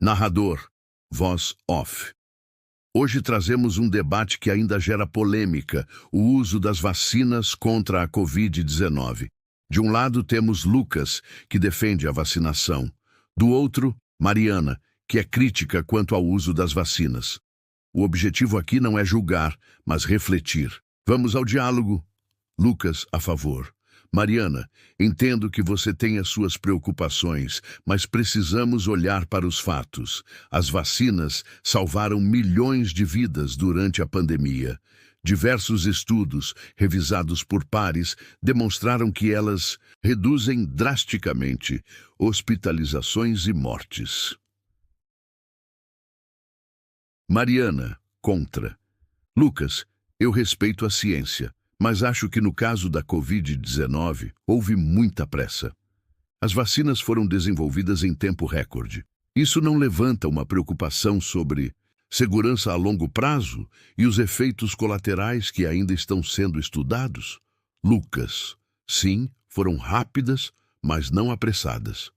Narrador, voz off. Hoje trazemos um debate que ainda gera polêmica, o uso das vacinas contra a Covid-19. De um lado temos Lucas, que defende a vacinação. Do outro, Mariana, que é crítica quanto ao uso das vacinas. O objetivo aqui não é julgar, mas refletir. Vamos ao diálogo. Lucas, a favor. Mariana, entendo que você tem as suas preocupações, mas precisamos olhar para os fatos. As vacinas salvaram milhões de vidas durante a pandemia. Diversos estudos, revisados por pares, demonstraram que elas reduzem drasticamente hospitalizações e mortes. Mariana, contra. Lucas, eu respeito a ciência, mas acho que no caso da Covid-19 houve muita pressa. As vacinas foram desenvolvidas em tempo recorde. Isso não levanta uma preocupação sobre segurança a longo prazo e os efeitos colaterais que ainda estão sendo estudados? Lucas, sim, foram rápidas, mas não apressadas.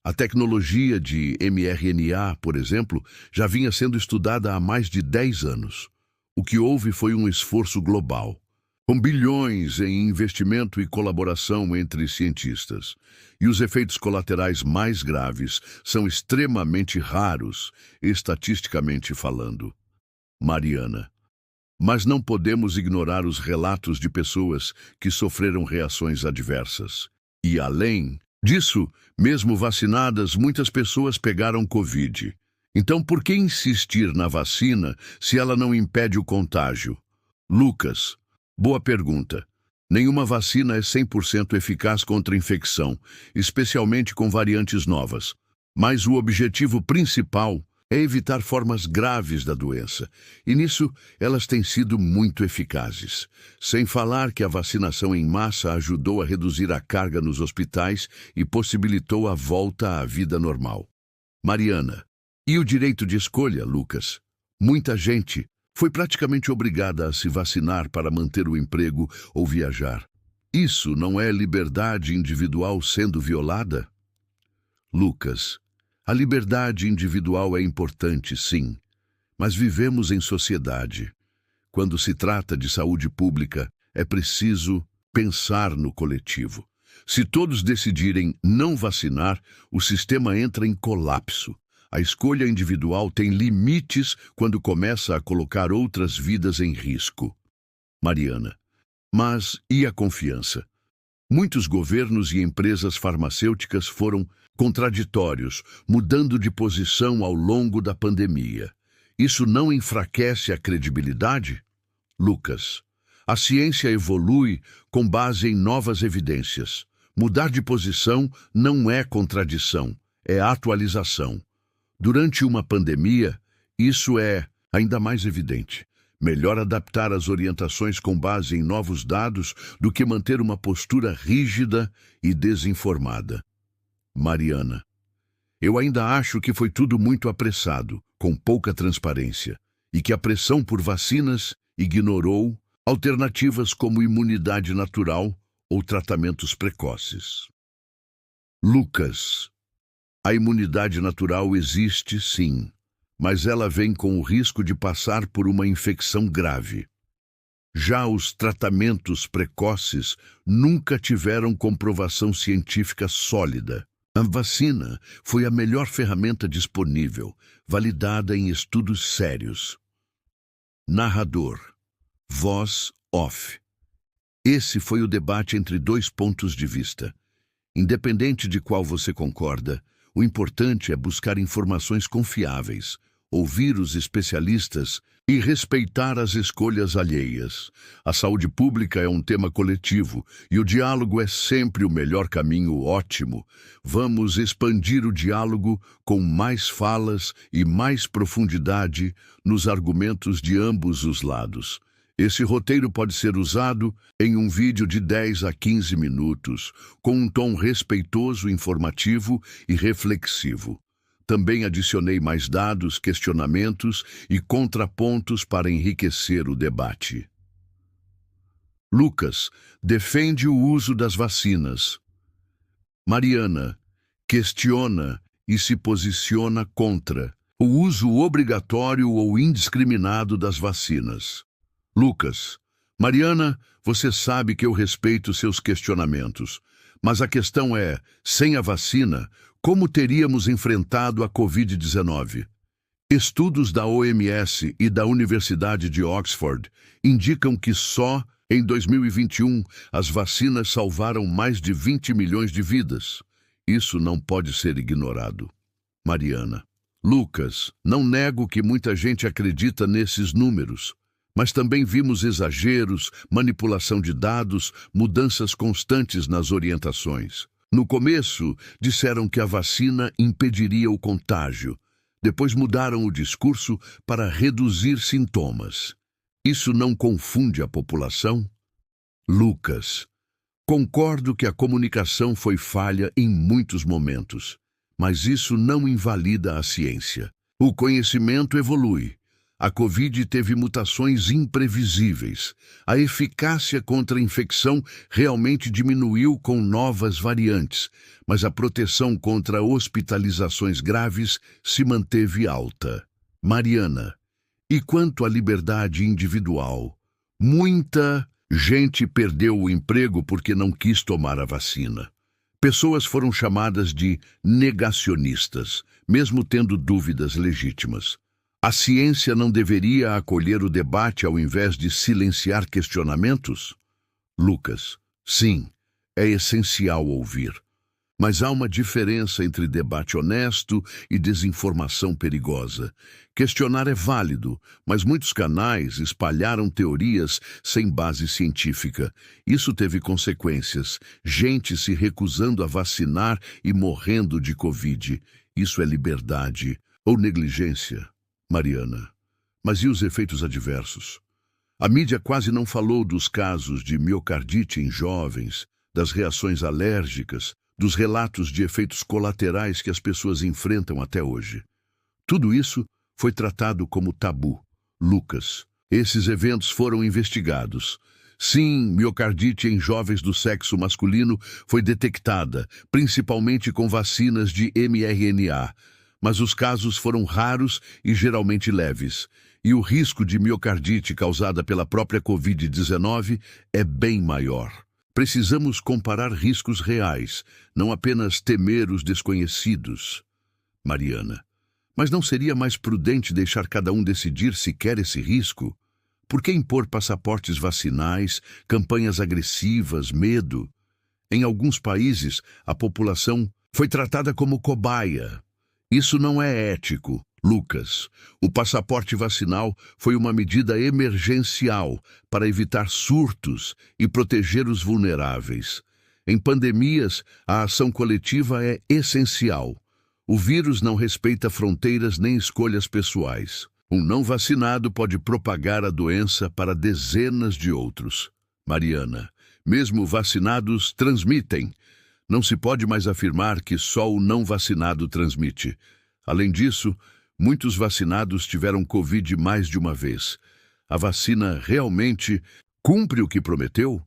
A tecnologia de mRNA, por exemplo, já vinha sendo estudada há mais de 10 anos. O que houve foi um esforço global, com bilhões em investimento e colaboração entre cientistas. E os efeitos colaterais mais graves são extremamente raros, estatisticamente falando. Mariana. Mas não podemos ignorar os relatos de pessoas que sofreram reações adversas. E além disso, mesmo vacinadas, muitas pessoas pegaram Covid. Então, por que insistir na vacina se ela não impede o contágio? Lucas. Boa pergunta. Nenhuma vacina é 100% eficaz contra a infecção, especialmente com variantes novas. Mas o objetivo principal é evitar formas graves da doença, e nisso elas têm sido muito eficazes. Sem falar que a vacinação em massa ajudou a reduzir a carga nos hospitais e possibilitou a volta à vida normal. Mariana. E o direito de escolha, Lucas? Muita gente foi praticamente obrigada a se vacinar para manter o emprego ou viajar. Isso não é liberdade individual sendo violada? Lucas, a liberdade individual é importante, sim, mas vivemos em sociedade. Quando se trata de saúde pública, é preciso pensar no coletivo. Se todos decidirem não vacinar, o sistema entra em colapso. A escolha individual tem limites quando começa a colocar outras vidas em risco. Mariana. Mas e a confiança? Muitos governos e empresas farmacêuticas foram contraditórios, mudando de posição ao longo da pandemia. Isso não enfraquece a credibilidade? Lucas. A ciência evolui com base em novas evidências. Mudar de posição não é contradição, é atualização. Durante uma pandemia, isso é ainda mais evidente. Melhor adaptar as orientações com base em novos dados do que manter uma postura rígida e desinformada. Mariana. Eu ainda acho que foi tudo muito apressado, com pouca transparência, e que a pressão por vacinas ignorou alternativas como imunidade natural ou tratamentos precoces. Lucas. A imunidade natural existe, sim, mas ela vem com o risco de passar por uma infecção grave. Já os tratamentos precoces nunca tiveram comprovação científica sólida. A vacina foi a melhor ferramenta disponível, validada em estudos sérios. Narrador. Voz off. Esse foi o debate entre dois pontos de vista. Independente de qual você concorda, o importante é buscar informações confiáveis, ouvir os especialistas e respeitar as escolhas alheias. A saúde pública é um tema coletivo e o diálogo é sempre o melhor caminho. Ótimo. Vamos expandir o diálogo com mais falas e mais profundidade nos argumentos de ambos os lados. Esse roteiro pode ser usado em um vídeo de 10 a 15 minutos, com um tom respeitoso, informativo e reflexivo. Também adicionei mais dados, questionamentos e contrapontos para enriquecer o debate. Lucas defende o uso das vacinas. Mariana questiona e se posiciona contra o uso obrigatório ou indiscriminado das vacinas. Lucas, Mariana, você sabe que eu respeito seus questionamentos, mas a questão é, sem a vacina, como teríamos enfrentado a Covid-19? Estudos da OMS e da Universidade de Oxford indicam que só em 2021 as vacinas salvaram mais de 20 milhões de vidas. Isso não pode ser ignorado. Mariana. Lucas, não nego que muita gente acredita nesses números, mas também vimos exageros, manipulação de dados, mudanças constantes nas orientações. No começo, disseram que a vacina impediria o contágio. Depois mudaram o discurso para reduzir sintomas. Isso não confunde a população? Lucas, concordo que a comunicação foi falha em muitos momentos, mas isso não invalida a ciência. O conhecimento evolui. A Covid teve mutações imprevisíveis. A eficácia contra a infecção realmente diminuiu com novas variantes, mas a proteção contra hospitalizações graves se manteve alta. Mariana, e quanto à liberdade individual? Muita gente perdeu o emprego porque não quis tomar a vacina. Pessoas foram chamadas de negacionistas, mesmo tendo dúvidas legítimas. A ciência não deveria acolher o debate ao invés de silenciar questionamentos? Lucas, sim, é essencial ouvir. Mas há uma diferença entre debate honesto e desinformação perigosa. Questionar é válido, mas muitos canais espalharam teorias sem base científica. Isso teve consequências. Gente se recusando a vacinar e morrendo de Covid. Isso é liberdade ou negligência? Mariana, mas e os efeitos adversos? A mídia quase não falou dos casos de miocardite em jovens, das reações alérgicas, dos relatos de efeitos colaterais que as pessoas enfrentam até hoje. Tudo isso foi tratado como tabu. Lucas, esses eventos foram investigados. Sim, miocardite em jovens do sexo masculino foi detectada, principalmente com vacinas de mRNA, mas os casos foram raros e geralmente leves, e o risco de miocardite causada pela própria Covid-19 é bem maior. Precisamos comparar riscos reais, não apenas temer os desconhecidos. Mariana, mas não seria mais prudente deixar cada um decidir se quer esse risco? Por que impor passaportes vacinais, campanhas agressivas, medo? Em alguns países, a população foi tratada como cobaia. Isso não é ético, Lucas. O passaporte vacinal foi uma medida emergencial para evitar surtos e proteger os vulneráveis. Em pandemias, a ação coletiva é essencial. O vírus não respeita fronteiras nem escolhas pessoais. Um não vacinado pode propagar a doença para dezenas de outros. Mariana, mesmo vacinados transmitem. Não se pode mais afirmar que só o não vacinado transmite. Além disso, muitos vacinados tiveram Covid mais de uma vez. A vacina realmente cumpre o que prometeu?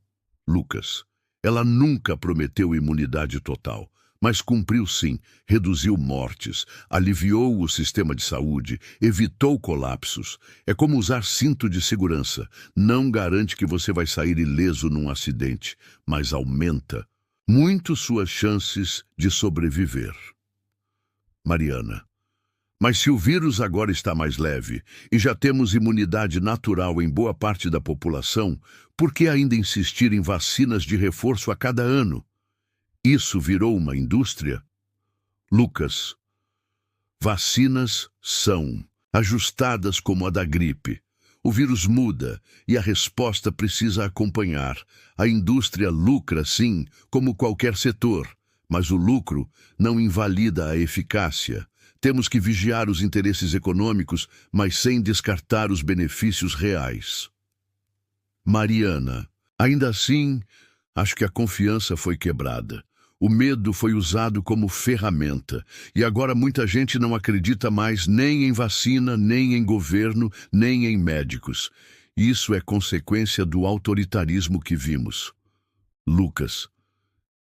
Lucas, ela nunca prometeu imunidade total, mas cumpriu sim, reduziu mortes, aliviou o sistema de saúde, evitou colapsos. É como usar cinto de segurança. Não garante que você vai sair ileso num acidente, mas aumenta muito suas chances de sobreviver. Mariana, mas se o vírus agora está mais leve e já temos imunidade natural em boa parte da população, por que ainda insistir em vacinas de reforço a cada ano? Isso virou uma indústria? Lucas, vacinas são ajustadas como a da gripe. O vírus muda e a resposta precisa acompanhar. A indústria lucra, sim, como qualquer setor, mas o lucro não invalida a eficácia. Temos que vigiar os interesses econômicos, mas sem descartar os benefícios reais. Mariana, ainda assim, acho que a confiança foi quebrada. O medo foi usado como ferramenta, e agora muita gente não acredita mais nem em vacina, nem em governo, nem em médicos. Isso é consequência do autoritarismo que vimos. Lucas,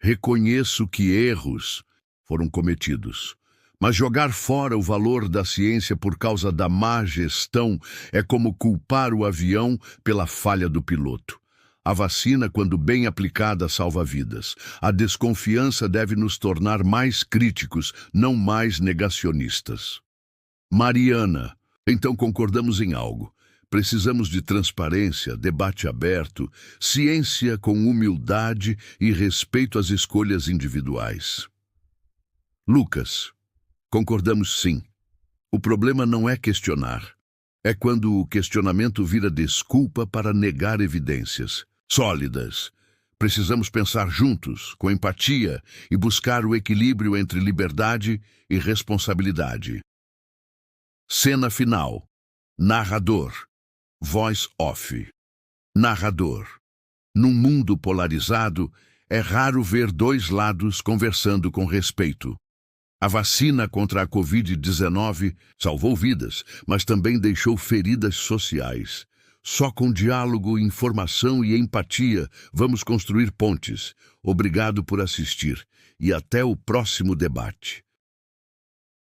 reconheço que erros foram cometidos, Mas jogar fora o valor da ciência por causa da má gestão é como culpar o avião pela falha do piloto. A vacina, quando bem aplicada, salva vidas. A desconfiança deve nos tornar mais críticos, não mais negacionistas. Mariana, então concordamos em algo. Precisamos de transparência, debate aberto, ciência com humildade e respeito às escolhas individuais. Lucas, concordamos sim. O problema não é questionar. É quando o questionamento vira desculpa para negar evidências sólidas. Precisamos pensar juntos, com empatia, e buscar o equilíbrio entre liberdade e responsabilidade. Cena final. Narrador. Voice off. Narrador. Num mundo polarizado, é raro ver dois lados conversando com respeito. A vacina contra a Covid-19 salvou vidas, mas também deixou feridas sociais. Só com diálogo, informação e empatia vamos construir pontes. Obrigado por assistir e até o próximo debate.